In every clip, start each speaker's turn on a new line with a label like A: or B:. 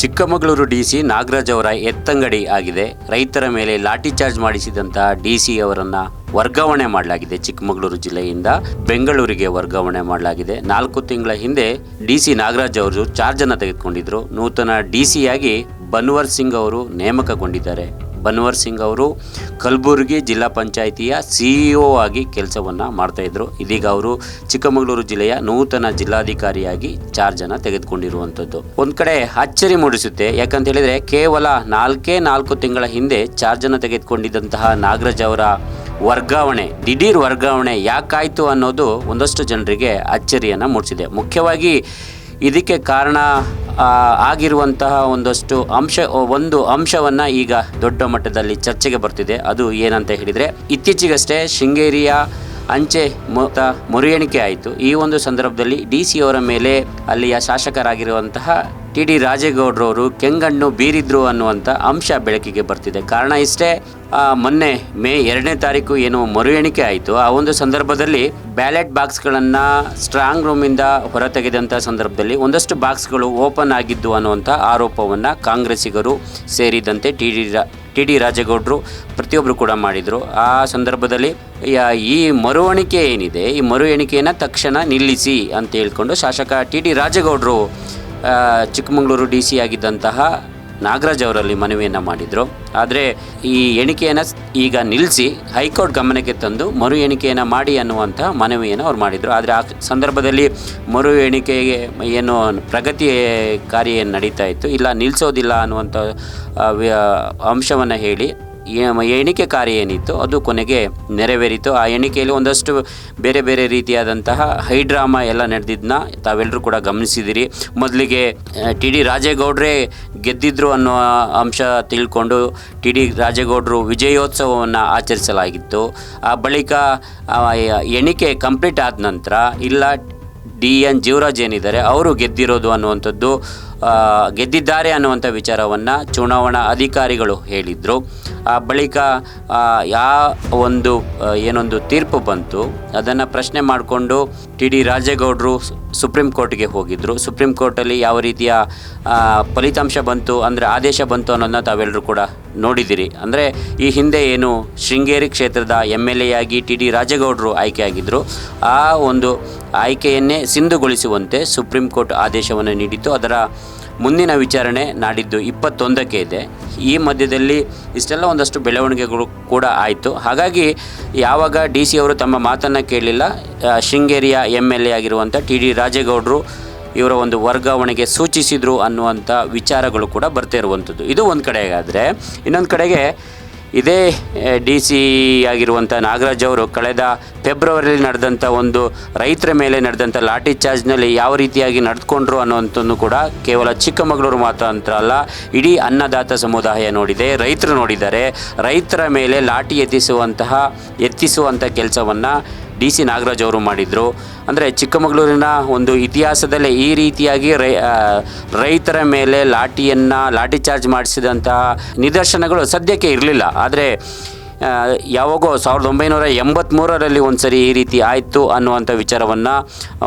A: Chikkamagaluru DC Nagaraj ಅವರ ಎತ್ತಂಗಡಿ ಆಗಿದೆ. ರೈತರ ಮೇಲೆ ಲಾಠಿ ಚಾರ್ಜ್ ಮಾಡಿಸಿದಂತಹ ಡಿಸಿ ಅವರನ್ನ ವರ್ಗಾವಣೆ ಮಾಡಲಾಗಿದೆ. ಚಿಕ್ಕಮಗಳೂರು ಜಿಲ್ಲೆಯಿಂದ ಬೆಂಗಳೂರಿಗೆ ವರ್ಗಾವಣೆ ಮಾಡಲಾಗಿದೆ. 4 ತಿಂಗಳ ಹಿಂದೆ ಡಿಸಿ ನಾಗರಾಜ್ ಅವರು ಚಾರ್ಜ್ ಅನ್ನು ತೆಗೆದುಕೊಂಡಿದ್ರು. ನೂತನ ಡಿಸಿಯಾಗಿ ಬನ್ವರ್ ಸಿಂಗ್ ಅವರು ನೇಮಕಗೊಂಡಿದ್ದಾರೆ. ಬನ್ವರ್ ಸಿಂಗ್ ಅವರು ಕಲಬುರಗಿ ಜಿಲ್ಲಾ ಪಂಚಾಯಿತಿಯ CEO ಆಗಿ ಕೆಲಸವನ್ನು ಮಾಡ್ತಾಯಿದ್ರು. ಇದೀಗ ಅವರು ಚಿಕ್ಕಮಗಳೂರು ಜಿಲ್ಲೆಯ ನೂತನ ಜಿಲ್ಲಾಧಿಕಾರಿಯಾಗಿ ಚಾರ್ಜನ್ನು ತೆಗೆದುಕೊಂಡಿರುವಂಥದ್ದು ಒಂದು ಕಡೆ ಅಚ್ಚರಿ ಮೂಡಿಸುತ್ತೆ. ಯಾಕಂತ ಹೇಳಿದರೆ ಕೇವಲ 4 ತಿಂಗಳ ಹಿಂದೆ ಚಾರ್ಜನ್ನು ತೆಗೆದುಕೊಂಡಿದ್ದಂತಹ ನಾಗರಾಜ್ ಅವರ ದಿಢೀರ್ ವರ್ಗಾವಣೆ ಯಾಕಾಯಿತು ಅನ್ನೋದು ಒಂದಷ್ಟು ಜನರಿಗೆ ಅಚ್ಚರಿಯನ್ನು ಮೂಡಿಸಿದೆ. ಮುಖ್ಯವಾಗಿ ಇದಕ್ಕೆ ಕಾರಣ ಆಗಿರುವಂತಹ ಒಂದು ಅಂಶವನ್ನು ಈಗ ದೊಡ್ಡ ಮಟ್ಟದಲ್ಲಿ ಚರ್ಚೆಗೆ ಬರ್ತಿದೆ. ಅದು ಏನಂತ ಹೇಳಿದರೆ, ಇತ್ತೀಚೆಗಷ್ಟೇ ಶೃಂಗೇರಿಯ ಅಂಚೆ ಮರು ಎಣಿಕೆ ಆಯಿತು. ಈ ಒಂದು ಸಂದರ್ಭದಲ್ಲಿ ಡಿಸಿ ಅವರ ಮೇಲೆ ಅಲ್ಲಿಯ ಶಾಸಕರಾಗಿರುವಂತಹ TD ರಾಜೇಗೌಡರವರು ಕೆಂಗಣ್ಣು ಬೀರಿದ್ರು ಅನ್ನುವಂಥ ಅಂಶ ಬೆಳಕಿಗೆ ಬರ್ತಿದೆ. ಕಾರಣ ಇಷ್ಟೇ, ಮೊನ್ನೆ ಮೇ 2ನೇ ತಾರೀಕು ಏನು ಮರು ಎಣಿಕೆ ಆಯಿತು, ಆ ಒಂದು ಸಂದರ್ಭದಲ್ಲಿ ಬ್ಯಾಲೆಟ್ ಬಾಕ್ಸ್ಗಳನ್ನು ಸ್ಟ್ರಾಂಗ್ ರೂಮಿಂದ ಹೊರತೆಗೆದಂಥ ಸಂದರ್ಭದಲ್ಲಿ ಒಂದಷ್ಟು ಬಾಕ್ಸ್ಗಳು ಓಪನ್ ಆಗಿದ್ದು ಅನ್ನುವಂಥ ಆರೋಪವನ್ನು ಕಾಂಗ್ರೆಸ್ಸಿಗರು ಸೇರಿದಂತೆ TD ರಾಜೇಗೌಡರು ಪ್ರತಿಯೊಬ್ಬರು ಕೂಡ ಮಾಡಿದರು. ಆ ಸಂದರ್ಭದಲ್ಲಿ ಈ ಮರು ಎಣಿಕೆ ಏನಿದೆ, ಈ ಮರು ಎಣಿಕೆಯನ್ನು ತಕ್ಷಣ ನಿಲ್ಲಿಸಿ ಅಂತ ಹೇಳ್ಕೊಂಡು ಶಾಸಕ TD ರಾಜೇಗೌಡರು ಚಿಕ್ಕಮಗಳೂರು DC ಆಗಿದ್ದಂತಹ ನಾಗರಾಜ್ ಅವರಲ್ಲಿ ಮನವಿಯನ್ನು ಮಾಡಿದರು. ಆದರೆ ಈ ಎಣಿಕೆಯನ್ನು ಈಗ ನಿಲ್ಲಿಸಿ ಹೈಕೋರ್ಟ್ ಗಮನಕ್ಕೆ ತಂದು ಮರು ಎಣಿಕೆಯನ್ನು ಮಾಡಿ ಅನ್ನುವಂಥ ಮನವಿಯನ್ನು ಅವ್ರು ಮಾಡಿದರು. ಆದರೆ ಆ ಸಂದರ್ಭದಲ್ಲಿ ಮರು ಎಣಿಕೆಗೆ ಏನು ಪ್ರಗತಿ ಕಾರ್ಯ ಏನು ನಡೀತಾ ಇತ್ತು, ಇಲ್ಲ ನಿಲ್ಲಿಸೋದಿಲ್ಲ ಅನ್ನುವಂಥ ಅಂಶವನ್ನು ಹೇಳಿ ಎಣಿಕೆ ಕಾರ್ಯ ಏನಿತ್ತು ಅದು ಕೊನೆಗೆ ನೆರವೇರಿತು. ಆ ಎಣಿಕೆಯಲ್ಲಿ ಒಂದಷ್ಟು ಬೇರೆ ಬೇರೆ ರೀತಿಯಾದಂತಹ ಹೈಡ್ರಾಮಾ ಎಲ್ಲ ನಡೆದಿದ್ದನ್ನ ತಾವೆಲ್ಲರೂ ಕೂಡ ಗಮನಿಸಿದಿರಿ. ಮೊದಲಿಗೆ TD ರಾಜೇಗೌಡರೇ ಗೆದ್ದಿದ್ರು ಅನ್ನೋ ಅಂಶ ತಿಳ್ಕೊಂಡು TD ರಾಜೇಗೌಡರು ವಿಜಯೋತ್ಸವವನ್ನು ಆಚರಿಸಲಾಗಿತ್ತು. ಆ ಬಳಿಕ ಎಣಿಕೆ ಕಂಪ್ಲೀಟ್ ಆದ ನಂತರ ಇಲ್ಲ DN ಜೀವರಾಜ್ ಏನಿದ್ದಾರೆ ಅವರು ಗೆದ್ದಿದ್ದಾರೆ ಅನ್ನುವಂಥ ವಿಚಾರವನ್ನು ಚುನಾವಣಾ ಅಧಿಕಾರಿಗಳು ಹೇಳಿದರು. ಆ ಬಳಿಕ ಏನೊಂದು ತೀರ್ಪು ಬಂತು, ಅದನ್ನು ಪ್ರಶ್ನೆ ಮಾಡಿಕೊಂಡು TD ರಾಜೇಗೌಡರು ಸುಪ್ರೀಂ ಕೋರ್ಟ್ಗೆ ಹೋಗಿದ್ದರು. ಸುಪ್ರೀಂ ಕೋರ್ಟಲ್ಲಿ ಯಾವ ರೀತಿಯ ಫಲಿತಾಂಶ ಬಂತು, ಅಂದರೆ ಆದೇಶ ಬಂತು ಅನ್ನೋದನ್ನ ತಾವೆಲ್ಲರೂ ಕೂಡ ನೋಡಿದ್ದೀರಿ. ಅಂದರೆ ಈ ಹಿಂದೆ ಏನು ಶೃಂಗೇರಿ ಕ್ಷೇತ್ರದ MLA ಆಗಿ TD ರಾಜೇಗೌಡರು ಆಯ್ಕೆಯಾಗಿದ್ದರು, ಆ ಒಂದು ಆಯ್ಕೆಯನ್ನೇ ಸಿಂಧುಗೊಳಿಸುವಂತೆ ಸುಪ್ರೀಂ ಕೋರ್ಟ್ ಆದೇಶವನ್ನು ನೀಡಿತ್ತು. ಅದರ ಮುಂದಿನ ವಿಚಾರಣೆ ನಾಡಿದ್ದು 21ಕ್ಕೆ ಇದೆ. ಈ ಮಧ್ಯದಲ್ಲಿ ಇಷ್ಟೆಲ್ಲ ಒಂದಷ್ಟು ಬೆಳವಣಿಗೆಗಳು ಕೂಡ ಆಯಿತು. ಹಾಗಾಗಿ ಯಾವಾಗ DC ಅವರು ತಮ್ಮ ಮಾತನ್ನು ಕೇಳಲಿಲ್ಲ, ಶೃಂಗೇರಿಯ MLA ಆಗಿರುವಂಥ TD ರಾಜೇಗೌಡರು ಇವರ ಒಂದು ವರ್ಗಾವಣೆಗೆ ಸೂಚಿಸಿದರು ಅನ್ನುವಂಥ ವಿಚಾರಗಳು ಕೂಡ ಬರ್ತಾ ಇರುವಂಥದ್ದು. ಇದು ಒಂದು ಕಡೆಗಾದರೆ, ಇನ್ನೊಂದು ಕಡೆಗೆ ಇದೇ DC ಆಗಿರುವಂಥ ನಾಗರಾಜ್ ಅವರು ಕಳೆದ ಫೆಬ್ರವರಿಯಲ್ಲಿ ನಡೆದಂಥ ಒಂದು ರೈತರ ಮೇಲೆ ನಡೆದಂಥ ಲಾಠಿ ಚಾರ್ಜ್ನಲ್ಲಿ ಯಾವ ರೀತಿಯಾಗಿ ನಡೆದುಕೊಂಡ್ರು ಅನ್ನುವಂಥದ್ದು ಕೂಡ ಕೇವಲ ಚಿಕ್ಕಮಗಳೂರು ಮಾತ್ರ ಅಲ್ಲ, ಇಡೀ ಅನ್ನದಾತ ಸಮುದಾಯ ನೋಡಿದೆ, ರೈತರು ನೋಡಿದ್ದಾರೆ. ರೈತರ ಮೇಲೆ ಲಾಠಿ ಎತ್ತಿಸುವಂಥ ಕೆಲಸವನ್ನು DC ನಾಗರಾಜ್ ಅವರು ಮಾಡಿದರು. ಅಂದರೆ ಚಿಕ್ಕಮಗಳೂರಿನ ಒಂದು ಇತಿಹಾಸದಲ್ಲೇ ಈ ರೀತಿಯಾಗಿ ರೈತರ ಮೇಲೆ ಲಾಠಿ ಚಾರ್ಜ್ ಮಾಡಿಸಿದಂತಹ ನಿದರ್ಶನಗಳು ಸದ್ಯಕ್ಕೆ ಇರಲಿಲ್ಲ. ಆದರೆ ಯಾವಾಗೋ 1983ರಲ್ಲಿ ಒಂದು ಸರಿ ಈ ರೀತಿ ಆಯಿತು ಅನ್ನುವಂಥ ವಿಚಾರವನ್ನು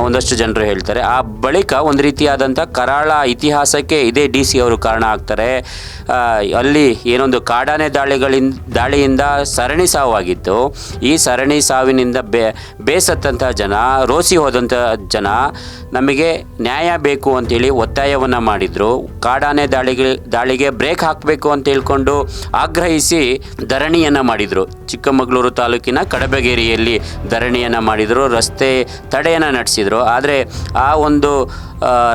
A: ಒಂದಷ್ಟು ಜನರು ಹೇಳ್ತಾರೆ. ಆ ಬಳಿಕ ಒಂದು ರೀತಿಯಾದಂಥ ಕರಾಳ ಇತಿಹಾಸಕ್ಕೆ ಇದೇ DC ಅವರು ಕಾರಣ ಆಗ್ತಾರೆ. ಅಲ್ಲಿ ಏನೊಂದು ಕಾಡಾನೆ ದಾಳಿಯಿಂದ ಸರಣಿ ಸಾವಾಗಿತ್ತು. ಈ ಸರಣಿ ಸಾವಿನಿಂದ ಬೇಸತ್ತಂಥ ಜನ, ರೋಸಿ ಹೋದಂಥ ಜನ ನಮಗೆ ನ್ಯಾಯ ಬೇಕು ಅಂತೇಳಿ ಒತ್ತಾಯವನ್ನು ಮಾಡಿದರು. ಕಾಡಾನೆ ದಾಳಿಗೆ ಬ್ರೇಕ್ ಹಾಕಬೇಕು ಅಂತ ಹೇಳ್ಕೊಂಡು ಆಗ್ರಹಿಸಿ ಧರಣಿಯನ್ನು ಮಾಡಿದರು. ಚಿಕ್ಕಮಗಳೂರು ತಾಲೂಕಿನ ಕಡಬಗೇರಿಯಲ್ಲಿ ಧರಣಿಯನ್ನು ಮಾಡಿದರು, ರಸ್ತೆ ತಡೆಯನ್ನು ನಡೆಸಿದರು. ಆದರೆ ಆ ಒಂದು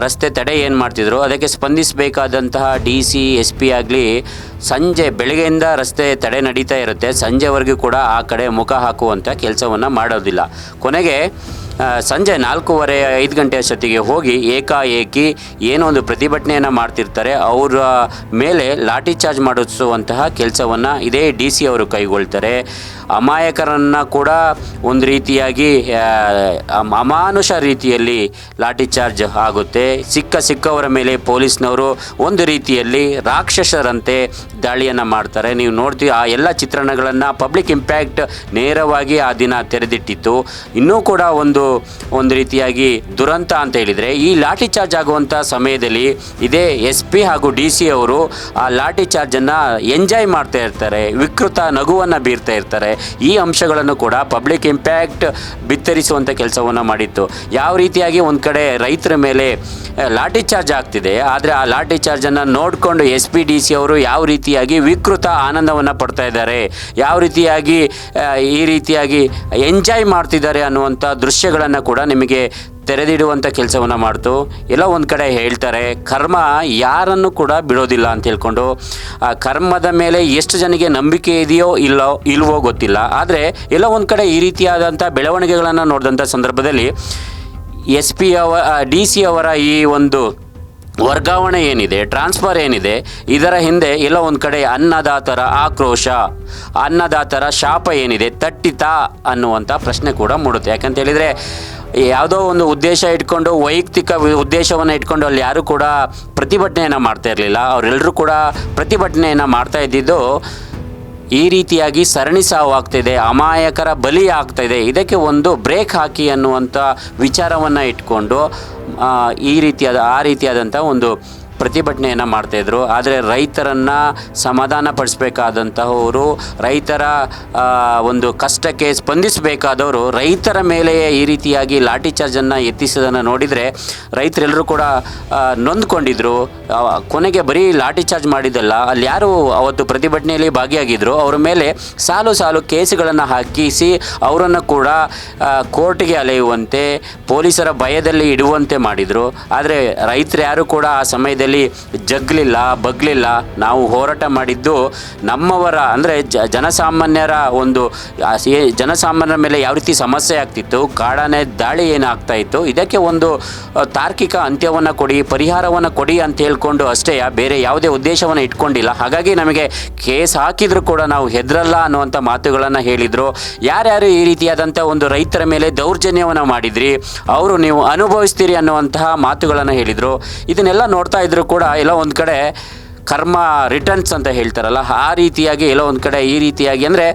A: ರಸ್ತೆ ತಡೆ ಏನು ಮಾಡ್ತಿದ್ರು, ಅದಕ್ಕೆ ಸ್ಪಂದಿಸಬೇಕಾದಂತಹ DC SP ಆಗಲಿ ಬೆಳಗ್ಗೆಯಿಂದ ರಸ್ತೆ ತಡೆ ನಡೀತಾ ಇರುತ್ತೆ, ಸಂಜೆವರೆಗೂ ಕೂಡ ಆ ಕಡೆ ಮುಖ ಹಾಕುವಂಥ ಕೆಲಸವನ್ನು ಮಾಡೋದಿಲ್ಲ. ಕೊನೆಗೆ ಸಂಜೆ 4:30-5 ಗಂಟೆ ಅಷ್ಟೊತ್ತಿಗೆ ಹೋಗಿ ಏಕಾಏಕಿ ಏನೋ ಒಂದು ಪ್ರತಿಭಟನೆಯನ್ನು ಮಾಡ್ತಿರ್ತಾರೆ, ಅವರ ಮೇಲೆ ಲಾಠಿ ಚಾರ್ಜ್ ಮಾಡಿಸುವಂತಹ ಕೆಲಸವನ್ನು ಇದೇ DC ಅವರು ಕೈಗೊಳ್ತಾರೆ. ಅಮಾಯಕರನ್ನು ಕೂಡ ಒಂದು ರೀತಿಯಾಗಿ ಅಮಾನುಷ ರೀತಿಯಲ್ಲಿ ಲಾಠಿ ಚಾರ್ಜ್ ಆಗುತ್ತೆ. ಸಿಕ್ಕವರ ಮೇಲೆ ಪೊಲೀಸ್ನವರು ಒಂದು ರೀತಿಯಲ್ಲಿ ರಾಕ್ಷಸರಂತೆ ದಾಳಿಯನ್ನು ಮಾಡ್ತಾರೆ. ನೀವು ನೋಡ್ತೀವಿ ಆ ಎಲ್ಲ ಚಿತ್ರಣಗಳನ್ನು ಪಬ್ಲಿಕ್ ಇಂಪ್ಯಾಕ್ಟ್ ನೇರವಾಗಿ ಆ ದಿನ ತೆರೆದಿಟ್ಟಿತ್ತು. ಇನ್ನೂ ಕೂಡ ಒಂದು ರೀತಿಯಾಗಿ ದುರಂತ ಅಂತ ಹೇಳಿದರೆ, ಈ ಲಾಠಿ ಚಾರ್ಜ್ ಆಗುವಂಥ ಸಮಯದಲ್ಲಿ ಇದೇ SP ಹಾಗೂ DC ಅವರು ಆ ಲಾಠಿ ಚಾರ್ಜನ್ನು ಎಂಜಾಯ್ ಮಾಡ್ತಾ ಇರ್ತಾರೆ, ವಿಕೃತ ನಗುವನ್ನು ಬೀರ್ತಾ ಇರ್ತಾರೆ. ಈ ಅಂಶಗಳನ್ನು ಕೂಡ ಪಬ್ಲಿಕ್ ಇಂಪ್ಯಾಕ್ಟ್ ಬಿತ್ತರಿಸುವಂಥ ಕೆಲಸವನ್ನು ಮಾಡಿತ್ತು. ಯಾವ ರೀತಿಯಾಗಿ ಒಂದು ಕಡೆ ರೈತರ ಮೇಲೆ ಲಾಠಿ ಚಾರ್ಜ್ ಆಗ್ತಿದೆ, ಆದರೆ ಆ ಲಾಠಿ ಚಾರ್ಜನ್ನು ನೋಡಿಕೊಂಡು SP DC ಅವರು ಯಾವ ರೀತಿಯಾಗಿ ವಿಕೃತ ಆನಂದವನ್ನು ಪಡ್ತಾ ಇದ್ದಾರೆ, ಯಾವ ರೀತಿಯಾಗಿ ಈ ರೀತಿಯಾಗಿ ಎಂಜಾಯ್ ಮಾಡ್ತಿದ್ದಾರೆ ಅನ್ನುವಂಥ ದೃಶ್ಯಗಳನ್ನು ಕೂಡ ನಿಮಗೆ ತೆರೆದಿಡುವಂಥ ಕೆಲಸವನ್ನು ಮಾಡ್ತು. ಎಲ್ಲೋ ಒಂದು ಕಡೆ ಹೇಳ್ತಾರೆ, ಕರ್ಮ ಯಾರನ್ನು ಕೂಡ ಬಿಡೋದಿಲ್ಲ ಅಂತ ಹೇಳ್ಕೊಂಡು. ಆ ಕರ್ಮದ ಮೇಲೆ ಎಷ್ಟು ಜನಕ್ಕೆ ನಂಬಿಕೆ ಇದೆಯೋ ಇಲ್ವೋ ಗೊತ್ತಿಲ್ಲ. ಆದರೆ ಎಲ್ಲೋ ಒಂದು ಕಡೆ ಈ ರೀತಿಯಾದಂಥ ಬೆಳವಣಿಗೆಗಳನ್ನು ನೋಡಿದಂಥ ಸಂದರ್ಭದಲ್ಲಿ DC ಅವರ ಈ ಒಂದು ವರ್ಗಾವಣೆ ಏನಿದೆ, ಟ್ರಾನ್ಸ್ಫರ್ ಏನಿದೆ, ಇದರ ಹಿಂದೆ ಎಲ್ಲೋ ಒಂದು ಕಡೆ ಅನ್ನದಾತರ ಆಕ್ರೋಶ, ಅನ್ನದಾತರ ಶಾಪ ಏನಿದೆ ತಟ್ಟಿತಾ ಅನ್ನುವಂಥ ಪ್ರಶ್ನೆ ಕೂಡ ಮೂಡುತ್ತೆ. ಯಾಕಂತ ಹೇಳಿದರೆ ಯಾವುದೋ ಒಂದು ಉದ್ದೇಶ ಇಟ್ಕೊಂಡು, ವೈಯಕ್ತಿಕ ಉದ್ದೇಶವನ್ನು ಇಟ್ಕೊಂಡು ಅಲ್ಲಿ ಯಾರೂ ಕೂಡ ಪ್ರತಿಭಟನೆಯನ್ನು ಮಾಡ್ತಾ ಇರಲಿಲ್ಲ. ಅವರೆಲ್ಲರೂ ಕೂಡ ಪ್ರತಿಭಟನೆಯನ್ನು ಮಾಡ್ತಾ ಇದ್ದಿದ್ದು ಈ ರೀತಿಯಾಗಿ ಸರಣಿ ಸಾವು ಆಗ್ತಾಯಿದೆ, ಅಮಾಯಕರ ಬಲಿ ಆಗ್ತಾಯಿದೆ, ಇದಕ್ಕೆ ಒಂದು ಬ್ರೇಕ್ ಹಾಕಿ ಅನ್ನುವಂಥ ವಿಚಾರವನ್ನು ಇಟ್ಕೊಂಡು ಆ ರೀತಿಯಾದಂಥ ಒಂದು ಪ್ರತಿಭಟನೆಯನ್ನು ಮಾಡ್ತಾಯಿದ್ರು. ಆದರೆ ರೈತರನ್ನು ಸಮಾಧಾನ ಪಡಿಸಬೇಕಾದಂತಹವರು, ರೈತರ ಒಂದು ಕಷ್ಟಕ್ಕೆ ಸ್ಪಂದಿಸಬೇಕಾದವರು ರೈತರ ಮೇಲೆಯೇ ಈ ರೀತಿಯಾಗಿ ಲಾಠಿ ಚಾರ್ಜನ್ನು ಎತ್ತಿಸೋದನ್ನು ನೋಡಿದರೆ ರೈತರೆಲ್ಲರೂ ಕೂಡ ನೊಂದ್ಕೊಂಡಿದ್ರು. ಕೊನೆಗೆ ಬರೀ ಲಾಠಿ ಚಾರ್ಜ್ ಮಾಡಿದ್ದಲ್ಲ, ಅಲ್ಲಿ ಯಾರು ಅವತ್ತು ಪ್ರತಿಭಟನೆಯಲ್ಲಿ ಭಾಗಿಯಾಗಿದ್ದರು ಅವರ ಮೇಲೆ ಸಾಲು ಕೇಸುಗಳನ್ನು ಹಾಕಿಸಿ ಅವರನ್ನು ಕೂಡ ಕೋರ್ಟಿಗೆ ಅಲೆಯುವಂತೆ, ಪೊಲೀಸರ ಭಯದಲ್ಲಿ ಇಡುವಂತೆ ಮಾಡಿದರು. ಆದರೆ ರೈತರು ಯಾರು ಕೂಡ ಆ ಸಮಯದಲ್ಲಿ ಬಗ್ಲಿಲ್ಲ. ನಾವು ಹೋರಾಟ ಮಾಡಿದ್ದು ನಮ್ಮವರ ಅಂದರೆ ಜನಸಾಮಾನ್ಯರ ಜನಸಾಮಾನ್ಯರ ಮೇಲೆ ಯಾವ ರೀತಿ ಸಮಸ್ಯೆ ಆಗ್ತಿತ್ತು, ಕಾಡಾನೆ ದಾಳಿ ಏನಾಗ್ತಾ ಇತ್ತು, ಇದಕ್ಕೆ ಒಂದು ತಾರ್ಕಿಕ ಅಂತ್ಯವನ್ನು ಕೊಡಿ, ಪರಿಹಾರವನ್ನು ಕೊಡಿ ಅಂತ ಹೇಳ್ಕೊಂಡು ಅಷ್ಟೇ, ಬೇರೆ ಯಾವುದೇ ಉದ್ದೇಶವನ್ನು ಇಟ್ಕೊಂಡಿಲ್ಲ. ಹಾಗಾಗಿ ನಮಗೆ ಕೇಸ್ ಹಾಕಿದ್ರು ಕೂಡ ನಾವು ಹೆದರಲ್ಲ ಅನ್ನುವಂಥ ಮಾತುಗಳನ್ನು ಹೇಳಿದರು. ಯಾರ್ಯಾರು ಈ ರೀತಿಯಾದಂಥ ಒಂದು ರೈತರ ಮೇಲೆ ದೌರ್ಜನ್ಯವನ್ನು ಮಾಡಿದ್ರಿ, ಅವರು ನೀವು ಅನುಭವಿಸ್ತೀರಿ ಅನ್ನುವಂತಹ ಮಾತುಗಳನ್ನು ಹೇಳಿದರು. ಇದನ್ನೆಲ್ಲ ನೋಡ್ತಾ ಇದ್ರು ಕೂಡ ಎಲ್ಲೋ ಒಂದು ಕಡೆ ಕರ್ಮ ರಿಟರ್ನ್ಸ್ ಅಂತ ಹೇಳ್ತಾರಲ್ಲ, ಆ ರೀತಿಯಾಗಿ ಎಲ್ಲೋ ಒಂದು ಕಡೆ ಈ ರೀತಿಯಾಗಿ ಅಂದರೆ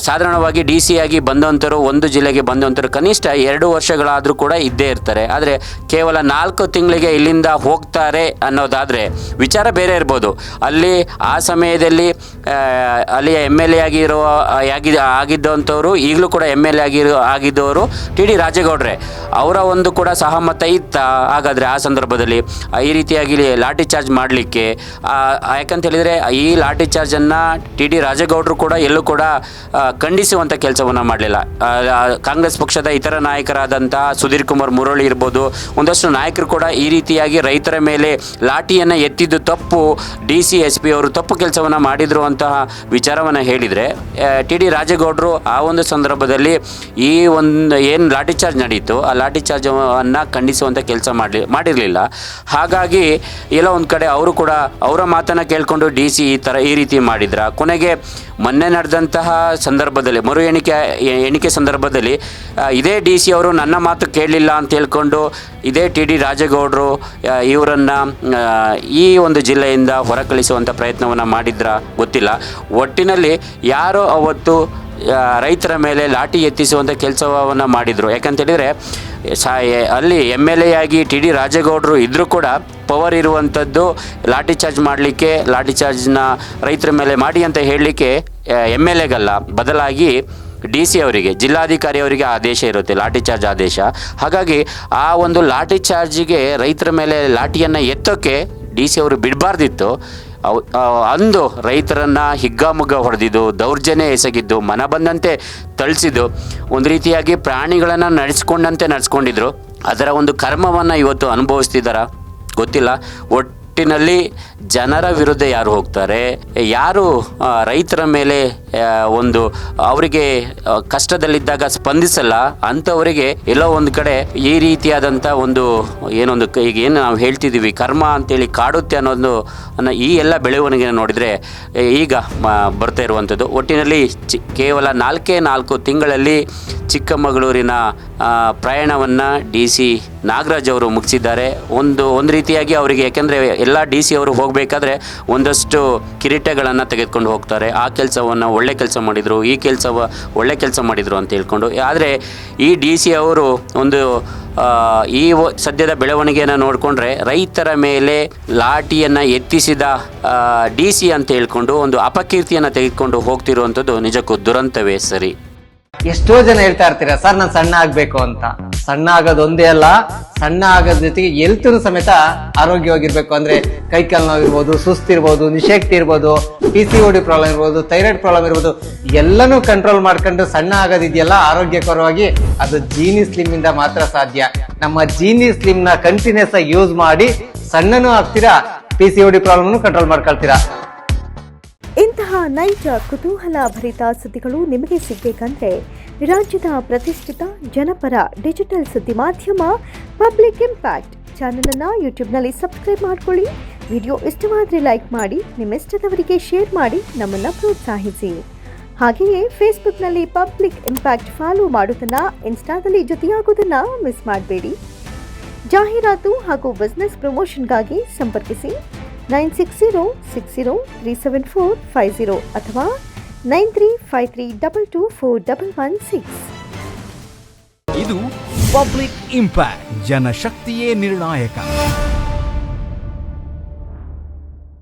A: ಸಾಧಾರಣವಾಗಿ DC ಆಗಿ ಬಂದಂಥವ್ರು, ಒಂದು ಜಿಲ್ಲೆಗೆ ಬಂದಂಥವ್ರು ಕನಿಷ್ಠ 2 ವರ್ಷಗಳಾದರೂ ಕೂಡ ಇದ್ದೇ ಇರ್ತಾರೆ. ಆದರೆ ಕೇವಲ 4 ತಿಂಗಳಿಗೆ ಇಲ್ಲಿಂದ ಹೋಗ್ತಾರೆ ಅನ್ನೋದಾದರೆ ವಿಚಾರ ಬೇರೆ ಇರ್ಬೋದು. ಅಲ್ಲಿ ಆ ಸಮಯದಲ್ಲಿ ಅಲ್ಲಿಯ MLA ಆಗಿದ್ದಂಥವ್ರು ಈಗಲೂ ಕೂಡ MLA ಆಗಿದ್ದವರು TD ರಾಜೇಗೌಡ್ರೆ, ಅವರ ಒಂದು ಕೂಡ ಸಹಮತ ಇತ್ತ ಹಾಗಾದರೆ ಆ ಸಂದರ್ಭದಲ್ಲಿ ಈ ರೀತಿಯಾಗಿ ಲಾಠಿ ಚಾರ್ಜ್ ಮಾಡಲಿಕ್ಕೆ? ಯಾಕಂತ ಹೇಳಿದರೆ ಈ ಲಾಠಿ ಚಾರ್ಜನ್ನು TD ರಾಜೇಗೌಡರು ಕೂಡ ಎಲ್ಲೂ ಕೂಡ ಖಂಡಿಸುವಂಥ ಕೆಲಸವನ್ನು ಮಾಡಲಿಲ್ಲ. ಕಾಂಗ್ರೆಸ್ ಪಕ್ಷದ ಇತರ ನಾಯಕರಾದಂಥ ಸುಧೀರ್ ಕುಮಾರ್ ಮುರಳಿ ಇರ್ಬೋದು, ಒಂದಷ್ಟು ನಾಯಕರು ಕೂಡ ಈ ರೀತಿಯಾಗಿ ರೈತರ ಮೇಲೆ ಲಾಠಿಯನ್ನು ಎತ್ತಿದ್ದು ತಪ್ಪು, DC SP ಅವರು ತಪ್ಪು ಕೆಲಸವನ್ನು ಮಾಡಿದರು ಅಂತಹ ವಿಚಾರವನ್ನು ಹೇಳಿದರೆ TD ರಾಜೇಗೌಡರು ಆ ಒಂದು ಸಂದರ್ಭದಲ್ಲಿ ಈ ಒಂದು ಏನು ಲಾಠಿ ಚಾರ್ಜ್ ನಡೀತು ಆ ಲಾಠಿ ಚಾರ್ಜನ್ನು ಖಂಡಿಸುವಂಥ ಕೆಲಸ ಮಾಡಿರಲಿಲ್ಲ. ಹಾಗಾಗಿ ಎಲ್ಲೋ ಒಂದು ಕಡೆ ಅವರು ಕೂಡ ಅವರ ಮಾತನ್ನು ಕೇಳಿಕೊಂಡು DC ಈ ರೀತಿ ಮಾಡಿದ್ರ. ಕೊನೆಗೆ ಮೊನ್ನೆ ನಡೆದಂತಹ ಸಂದರ್ಭದಲ್ಲಿ ಎಣಿಕೆ ಸಂದರ್ಭದಲ್ಲಿ ಇದೇ DC ಅವರು ನನ್ನ ಮಾತು ಕೇಳಲಿಲ್ಲ ಅಂತ ಹೇಳ್ಕೊಂಡು ಇದೇ TD ರಾಜೇಗೌಡರು ಇವರನ್ನು ಈ ಒಂದು ಜಿಲ್ಲೆಯಿಂದ ಹೊರಕಳಿಸುವಂಥ ಪ್ರಯತ್ನವನ್ನು ಮಾಡಿದ್ರ ಗೊತ್ತಿಲ್ಲ. ಒಟ್ಟಿನಲ್ಲಿ ಯಾರೋ ಅವತ್ತು ರೈತರ ಮೇಲೆ ಲಾಠಿ ಎತ್ತಿಸುವಂಥ ಕೆಲಸವನ್ನು ಮಾಡಿದರು. ಯಾಕಂತೇಳಿದರೆ ಅಲ್ಲಿ MLA ಆಗಿ TD ರಾಜೇಗೌಡರು ಇದ್ದರೂ ಕೂಡ ಪವರ್ ಇರುವಂಥದ್ದು ಲಾಠಿ ಚಾರ್ಜ್ ಮಾಡಲಿಕ್ಕೆ, ಲಾಠಿ ಚಾರ್ಜ್ನ ರೈತರ ಮೇಲೆ ಮಾಡಿ ಅಂತ ಹೇಳಲಿಕ್ಕೆ MLAಗಲ್ಲ, ಬದಲಾಗಿ DC ಅವರಿಗೆ, ಜಿಲ್ಲಾಧಿಕಾರಿ ಅವರಿಗೆ ಆದೇಶ ಇರುತ್ತೆ, ಲಾಠಿ ಚಾರ್ಜ್ ಆದೇಶ. ಹಾಗಾಗಿ ಆ ಒಂದು ಲಾಠಿ ಚಾರ್ಜಿಗೆ ರೈತರ ಮೇಲೆ ಲಾಠಿಯನ್ನು ಎತ್ತೋಕ್ಕೆ DC ಅವರು ಬಿಡಬಾರ್ದಿತ್ತು. ಅಂದು ರೈತರನ್ನು ಹಿಗ್ಗಾಮುಗ್ಗ ಹೊಡೆದಿದ್ದು, ದೌರ್ಜನ್ಯ ಎಸಗಿದ್ದು, ಮನ ಬಂದಂತೆ ಥಳಿಸಿದ್ದು, ಒಂದು ರೀತಿಯಾಗಿ ಪ್ರಾಣಿಗಳನ್ನು ನಡೆಸ್ಕೊಂಡಂತೆ ನಡೆಸ್ಕೊಂಡಿದ್ರು. ಅದರ ಒಂದು ಕರ್ಮವನ್ನು ಇವತ್ತು ಅನುಭವಿಸ್ತಿದ್ದಾರಾ ಗೊತ್ತಿಲ್ಲ. ಒಟ್ಟಿನಲ್ಲಿ ಜನರ ವಿರುದ್ಧ ಯಾರು ಹೋಗ್ತಾರೆ, ಯಾರು ರೈತರ ಮೇಲೆ ಒಂದು ಅವರಿಗೆ ಕಷ್ಟದಲ್ಲಿದ್ದಾಗ ಸ್ಪಂದಿಸಲ್ಲ, ಅಂಥವರಿಗೆ ಎಲ್ಲೋ ಒಂದು ಕಡೆ ಈ ರೀತಿಯಾದಂಥ ಒಂದು ಏನೊಂದು ಈಗ ಏನು ನಾವು ಹೇಳ್ತಿದ್ದೀವಿ ಕರ್ಮ ಅಂತೇಳಿ ಕಾಡುತ್ತೆ ಅನ್ನೋದು ಈ ಎಲ್ಲ ಬೆಳವಣಿಗೆ ನೋಡಿದರೆ ಈಗ ಬರ್ತಾ ಇರುವಂಥದ್ದು. ಒಟ್ಟಿನಲ್ಲಿ ಕೇವಲ 4 ತಿಂಗಳಲ್ಲಿ ಚಿಕ್ಕಮಗಳೂರಿನ ಪ್ರಯಾಣವನ್ನು DC ನಾಗರಾಜ್ ಅವರು ಮುಗಿಸಿದ್ದಾರೆ. ಒಂದು ರೀತಿಯಾಗಿ ಅವರಿಗೆ, ಯಾಕೆಂದರೆ ಎಲ್ಲ DC ಅವರು ಹೋಗಬೇಕಾದ್ರೆ ಒಂದಷ್ಟು ಕಿರೀಟಗಳನ್ನು ತೆಗೆದುಕೊಂಡು ಹೋಗ್ತಾರೆ. ಆ ಕೆಲಸವನ್ನು ಒಳ್ಳೆ ಕೆಲಸ ಮಾಡಿದರು, ಈ ಒಳ್ಳೆ ಕೆಲಸ ಮಾಡಿದರು ಅಂತ ಹೇಳ್ಕೊಂಡು. ಆದರೆ ಈ DC ಅವರು ಒಂದು ಈ ಸದ್ಯದ ಬೆಳವಣಿಗೆಯನ್ನು ನೋಡಿಕೊಂಡ್ರೆ ರೈತರ ಮೇಲೆ ಲಾಠಿಯನ್ನು ಎತ್ತಿಸಿದ DC ಅಂತ ಹೇಳ್ಕೊಂಡು ಒಂದು ಅಪಕೀರ್ತಿಯನ್ನು ತೆಗೆದುಕೊಂಡು ಹೋಗ್ತಿರುವಂಥದ್ದು ನಿಜಕ್ಕೂ ದುರಂತವೇ ಸರಿ.
B: ಎಷ್ಟೋ ಜನ ಹೇಳ್ತಾ ಇರ್ತೀರಾ ಸರ್ ನಾನು ಸಣ್ಣ ಆಗ್ಬೇಕು ಅಂತ. ಸಣ್ಣ ಆಗೋದು ಒಂದೇ ಅಲ್ಲ, ಸಣ್ಣ ಆಗೋದ್ ಜೊತೆಗೆ ಹೆಲ್ತ್ನು ಸಮೇತ ಆರೋಗ್ಯವಾಗಿರ್ಬೇಕು. ಅಂದ್ರೆ ಕೈಕಾಲು ನೋವಿರ್ಬೋದು, ಸುಸ್ತಿರ್ಬೋದು, ನಿಶಕ್ತಿ ಇರ್ಬೋದು, PCOD ಪ್ರಾಬ್ಲಮ್ ಇರ್ಬೋದು, ಥೈರಾಯ್ಡ್ ಪ್ರಾಬ್ಲಮ್ ಇರ್ಬೋದು, ಎಲ್ಲನೂ ಕಂಟ್ರೋಲ್ ಮಾಡ್ಕೊಂಡು ಸಣ್ಣ ಆಗೋದಿದೆಯಲ್ಲ ಆರೋಗ್ಯಕರವಾಗಿ, ಅದು ಜೀನಿ ಸ್ಲಿಮ್ ಇಂದ ಮಾತ್ರ ಸಾಧ್ಯ. ನಮ್ಮ ಜೀನಿ ಸ್ಲಿಮ್ ನ ಕಂಟಿನ್ಯೂಸ್ ಆಗಿ ಯೂಸ್ ಮಾಡಿ ಸಣ್ಣನೂ ಆಗ್ತೀರಾ, PCOD ಪ್ರಾಬ್ಲಮ್ ಕಂಟ್ರೋಲ್ ಮಾಡ್ಕೊಳ್ತೀರಾ.
C: ಇಂತಹ ನೈಜ ಕುತೂಹಲ ಭರಿತ ಸುದ್ದಿಗಳು ನಿಮಗೆ ಸಿಗಬೇಕಂದ್ರೆ ರಾಜ್ಯದ ಪ್ರತಿಷ್ಠಿತ ಜನಪರ ಡಿಜಿಟಲ್ ಸುದ್ದಿ ಮಾಧ್ಯಮ ಪಬ್ಲಿಕ್ ಇಂಪ್ಯಾಕ್ಟ್ ಚಾನೆಲ್ ಅನ್ನು ಯೂಟ್ಯೂಬ್ನಲ್ಲಿ ಸಬ್ಸ್ಕ್ರೈಬ್ ಮಾಡ್ಕೊಳ್ಳಿ. ವಿಡಿಯೋ ಇಷ್ಟವಾದರೆ ಲೈಕ್ ಮಾಡಿ, ನಿಮ್ಮಿಷ್ಟದವರಿಗೆ ಶೇರ್ ಮಾಡಿ ನಮ್ಮನ್ನು ಪ್ರೋತ್ಸಾಹಿಸಿ. ಹಾಗೆಯೇ ಫೇಸ್ಬುಕ್ನಲ್ಲಿ ಪಬ್ಲಿಕ್ ಇಂಪ್ಯಾಕ್ಟ್ ಫಾಲೋ ಮಾಡೋದನ್ನು, ಇನ್ಸ್ಟಾದಲ್ಲಿ ಜೊತೆಯಾಗೋದನ್ನು ಮಿಸ್ ಮಾಡಬೇಡಿ. ಜಾಹೀರಾತು ಹಾಗೂ ಬಿಸ್ನೆಸ್ ಪ್ರಮೋಷನ್ಗಾಗಿ ಸಂಪರ್ಕಿಸಿ 9606037450 ಅಥವಾ 9353224116.
D: ಇದು ಪಬ್ಲಿಕ್ ಇಂಪ್ಯಾಕ್ಟ್, ಜನಶಕ್ತಿಯೇ ನಿರ್ಣಾಯಕ.